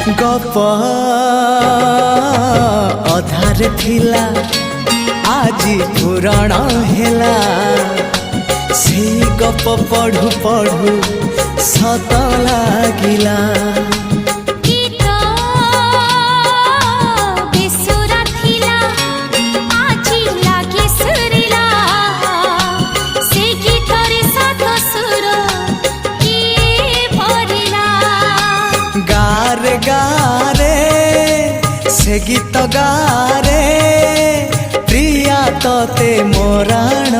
गप अधार थिला आजी पुराण हेला से गप पढ़ु पढ़ु सत लागिला। गारे गारे से गीत गारे प्रिया तोते मोराण